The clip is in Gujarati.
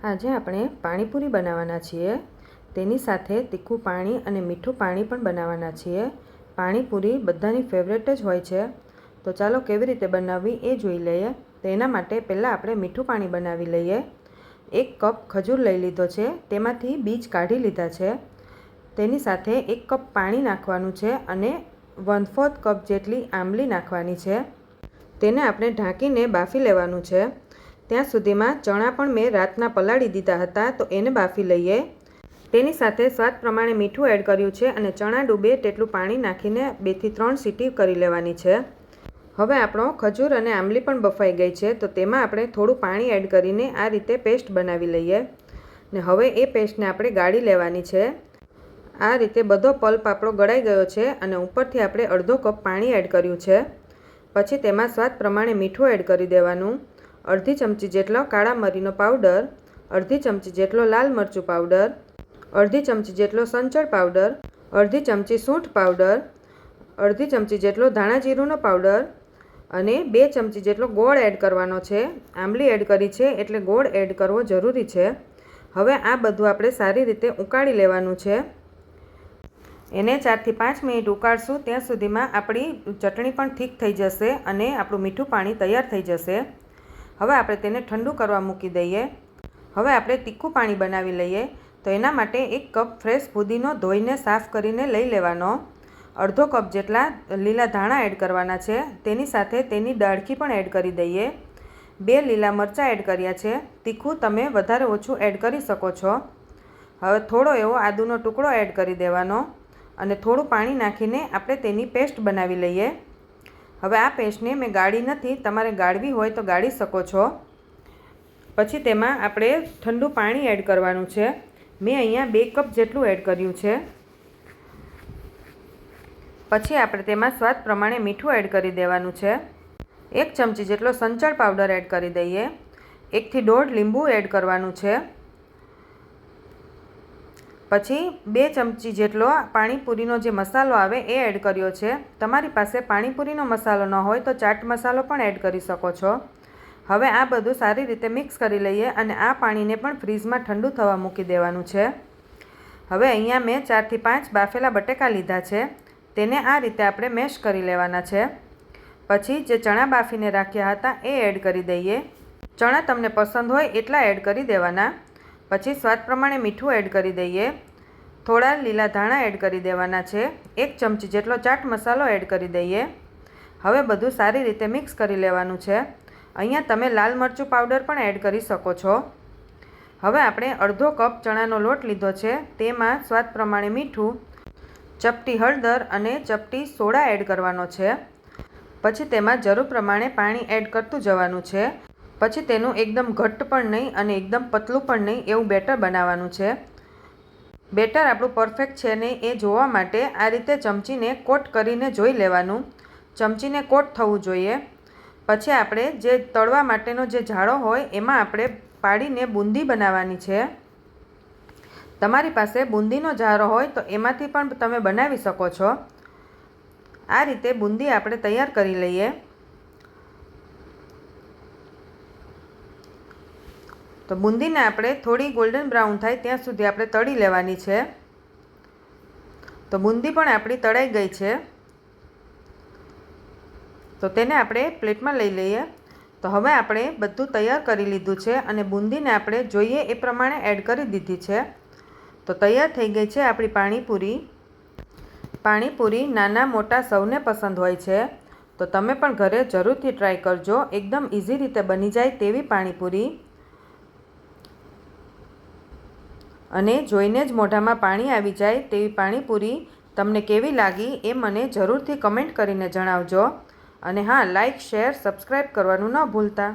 આજે આપણે પાણીપુરી બનાવવાના છીએ। તેની સાથે તીખું પાણી અને મીઠું પાણી પણ બનાવવાના છીએ। પાણીપુરી બધાની ફેવરેટ જ હોય છે, તો ચાલો કેવી રીતે બનાવવી એ જોઈ લઈએ। તેના માટે પહેલાં આપણે મીઠું પાણી બનાવી લઈએ। 1 કપ ખજૂર લઈ લીધો છે, તેમાંથી બીજ કાઢી લીધા છે। તેની સાથે 1 કપ પાણી નાખવાનું છે અને 1/4 કપ જેટલી આંબલી નાખવાની છે। તેને આપણે ઢાંકીને બાફી લેવાનું છે। ત્યાં સુધીમાં ચણા પણ મેં રાતના પલાળી દીધા હતા, તો એને બાફી લઈએ। તેની સાથે સ્વાદ પ્રમાણે મીઠું એડ કર્યું છે અને ચણા ડૂબે તેટલું પાણી નાખીને 2 થી 3 સીટી કરી લેવાની છે। હવે આપણો ખજૂર અને આંબલી પણ બફાઈ ગઈ છે, તો તેમાં આપણે થોડું પાણી એડ કરીને આ રીતે પેસ્ટ બનાવી લઈએ ને હવે એ પેસ્ટને આપણે ગાળી લેવાની છે। આ રીતે બધો પલ્પ આપણો ગળાઈ ગયો છે અને ઉપરથી આપણે અડધો કપ પાણી એડ કર્યું છે। પછી તેમાં સ્વાદ પ્રમાણે મીઠું એડ કરી દેવાનું, અડધી ચમચી જેટલો કાળા મરીનો પાવડર, અડધી ચમચી જેટલો લાલ મરચું પાવડર, અડધી ચમચી જેટલો સંચળ પાવડર, અડધી ચમચી સૂંઠ પાવડર, અડધી ચમચી જેટલો ધાણા જીરુંનો પાવડર અને 2 ચમચી જેટલો ગોળ એડ કરવાનો છે। આંબલી એડ કરી છે એટલે ગોળ એડ કરવો જરૂરી છે। હવે આ બધું આપણે સારી રીતે ઉકાળી લેવાનું છે। એને 4 થી 5 મિનિટ ઉકાળશું, ત્યાં સુધીમાં આપણી ચટણી પણ ઠીક થઈ જશે અને આપણું મીઠું પાણી તૈયાર થઈ જશે। હવે આપણે તેને ઠંડુ કરવા મૂકી દઈએ। હવે આપણે તીખું પાણી બનાવી લઈએ, તો એના માટે 1 કપ ફ્રેશ પુદીનો ધોઈને સાફ કરીને લઈ લેવાનો, અડધો કપ જેટલા લીલા ધાણા એડ કરવાના છે। તેની સાથે તેની ડાળખી પણ એડ કરી દઈએ। 2 લીલા મરચાં એડ કર્યા છે, તીખું તમે વધારે ઓછું એડ કરી શકો છો। હવે થોડો એવો આદુનો ટુકડો એડ કરી દેવાનો અને થોડું પાણી નાખીને આપણે તેની પેસ્ટ બનાવી લઈએ। હવે આ પેસ્ટને મેં ગાળી નથી, તમારે ગાળવી હોય તો ગાળી શકો છો। પછી તેમાં આપણે ઠંડુ પાણી એડ કરવાનું છે। મેં અહીંયા 2 કપ જેટલું એડ કર્યું છે। પછી આપણે તેમાં સ્વાદ પ્રમાણે મીઠું એડ કરી દેવાનું છે। 1 ચમચી જેટલો સંચળ પાવડર એડ કરી દઈએ। 1 થી 1.5 લીંબુ એડ કરવાનું છે। પછી 2 ચમચી જેટલો પાણીપુરીનો જે મસાલો આવે એ એડ કર્યો છે। તમારી પાસે પાણીપુરીનો મસાલો ન હોય તો ચાટ મસાલો પણ એડ કરી શકો છો। હવે આ બધું સારી રીતે મિક્સ કરી લઈએ અને આ પાણીને પણ ફ્રીઝમાં ઠંડુ થવા મૂકી દેવાનું છે। હવે અહીંયા મેં 4 થી 5 બાફેલા બટેકા લીધા છે, તેને આ રીતે આપણે મેશ કરી લેવાના છે। પછી જે ચણા બાફીને રાખ્યા હતા એ એડ કરી દઈએ। ચણા તમને પસંદ હોય એટલા એડ કરી દેવાના। પછી સ્વાદ પ્રમાણે મીઠું એડ કરી દઈએ। થોડા લીલા ધાણા એડ કરી દેવાના છે। 1 ચમચી જેટલો ચાટ મસાલો એડ કરી દઈએ। હવે બધું સારી રીતે મિક્સ કરી લેવાનું છે। અહીંયા તમે લાલ મરચું પાવડર પણ એડ કરી શકો છો। હવે આપણે અડધો કપ ચણાનો લોટ લીધો છે, તેમાં સ્વાદ પ્રમાણે મીઠું, ચપટી હળદર અને ચપટી સોડા એડ કરવાનો છે। પછી તેમાં જરૂર પ્રમાણે પાણી એડ કરતું જવાનું છે। પછી તેનું એકદમ ઘટ્ટ પણ નહીં અને એકદમ પતલું પણ નહીં એવું બેટર બનાવવાનું છે। બેટર આપણું પરફેક્ટ છે ને એ જોવા માટે આ રીતે ચમચીને કોટ કરીને જોઈ લેવાનું। ચમચીને કોટ થવું જોઈએ। પછી આપણે જે તળવા માટેનો જે જાળો હોય એમાં આપણે પાડીને બૂંદી બનાવવાની છે। તમારી પાસે બૂંદીનો જારો હોય તો એમાંથી પણ તમે બનાવી શકો છો। આ રીતે બૂંદી આપણે તૈયાર કરી લઈએ। તો બૂંદીને આપણે થોડી ગોલ્ડન બ્રાઉન થાય ત્યાં સુધી આપણે તળી લેવાની છે। તો બૂંદી પણ આપણી તળાઈ ગઈ છે, તો તેને આપણે પ્લેટમાં લઈ લઈએ। તો હવે આપણે બધું તૈયાર કરી લીધું છે અને બૂંદીને આપણે જોઈએ એ પ્રમાણે એડ કરી દીધી છે। તો તૈયાર થઈ ગઈ છે આપણી પાણીપુરી। પાણીપુરી નાના મોટા સૌને પસંદ હોય છે, તો તમે પણ ઘરે જરૂરથી ટ્રાય કરજો। એકદમ ઇઝી રીતે બની જાય તેવી પાણીપુરી અને જોઈને જ મોઢામાં પાણી આવી જાય તેવી પાણીપુરી તમને કેવી લાગી એ મને જરૂરથી કમેન્ટ કરીને જણાવજો। અને હા, લાઇક, શેર, સબસ્ક્રાઈબ કરવાનું ન ભૂલતા।